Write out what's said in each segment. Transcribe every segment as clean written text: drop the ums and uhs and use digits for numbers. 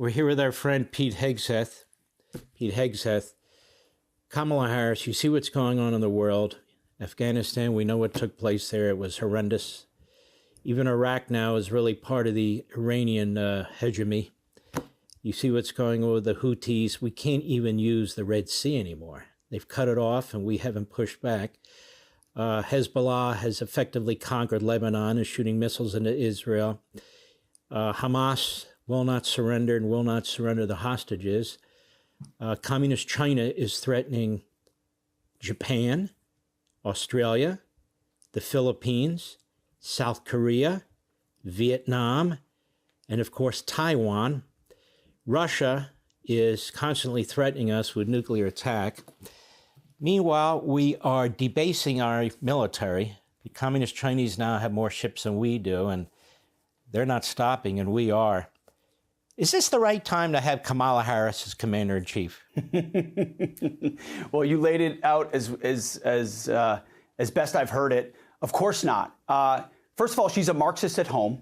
We're here with our friend Pete Hegseth. Pete Hegseth. Kamala Harris, you see what's going on in the world. Afghanistan, we know what took place there. It was horrendous. Even Iraq now is really part of the Iranian hegemony. You see what's going on with the Houthis. We can't even use the Red Sea anymore. They've cut it off and we haven't pushed back. Hezbollah has effectively conquered Lebanon, is shooting missiles into Israel. Hamas will not surrender and will not surrender the hostages. Communist China is threatening Japan, Australia, the Philippines, South Korea, Vietnam, and of course Taiwan. Russia is constantly threatening us with nuclear attack. Meanwhile, we are debasing our military. The Communist Chinese now have more ships than we do, and they're not stopping, and we are. Is this the right time to have Kamala Harris as commander-in-chief? Well, you laid it out as best I've heard it. Of course not. First of all, she's a Marxist at home,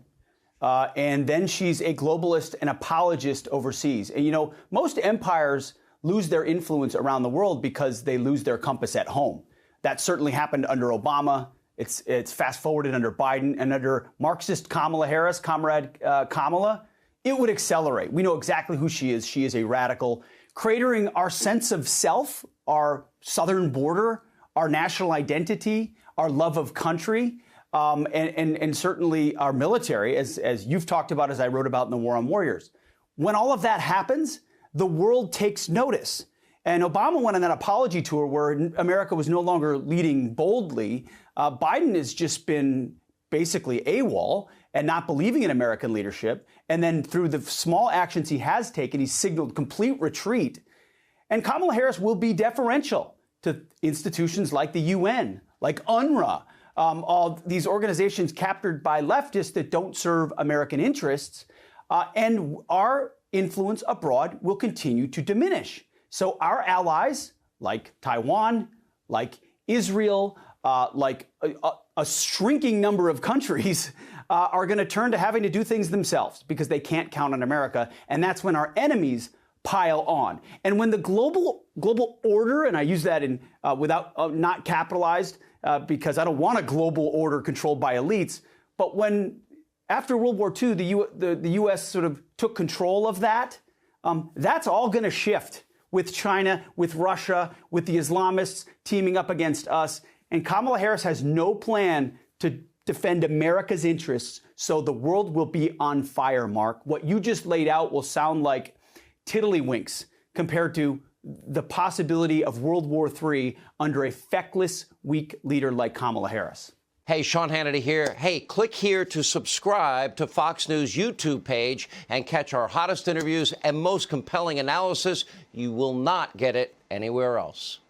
and then she's a globalist and apologist overseas. And, you know, most empires lose their influence around the world because they lose their compass at home. That certainly happened under Obama. It's fast-forwarded under Biden, and under Marxist Kamala Harris, Comrade Kamala, it would accelerate. We know exactly who she is. She is a radical, cratering our sense of self, our southern border, our national identity, our love of country, and certainly our military, as you've talked about, as I wrote about in the War on Warriors. When all of that happens, the world takes notice. And Obama went on that apology tour where America was no longer leading boldly. Biden has just been basically AWOL and not believing in American leadership. And then through the small actions he has taken, he's signaled complete retreat. And Kamala Harris will be deferential to institutions like the UN, like UNRWA, all these organizations captured by leftists that don't serve American interests. And our influence abroad will continue to diminish. So our allies, like Taiwan, like Israel, like a shrinking number of countries, are going to turn to having to do things themselves because they can't count on America. And that's when our enemies pile on. And when the global order, and I use that in without not capitalized because I don't want a global order controlled by elites, but when after World War II, the U.S. sort of took control of that, that's all going to shift with China, with Russia, with the Islamists teaming up against us. And Kamala Harris has no plan to defend America's interests, so the world will be on fire, Mark. What you just laid out will sound like tiddlywinks compared to the possibility of World War III under a feckless, weak leader like Kamala Harris. Hey, Sean Hannity here. Hey, click here to subscribe to Fox News YouTube page and catch our hottest interviews and most compelling analysis. You will not get it anywhere else.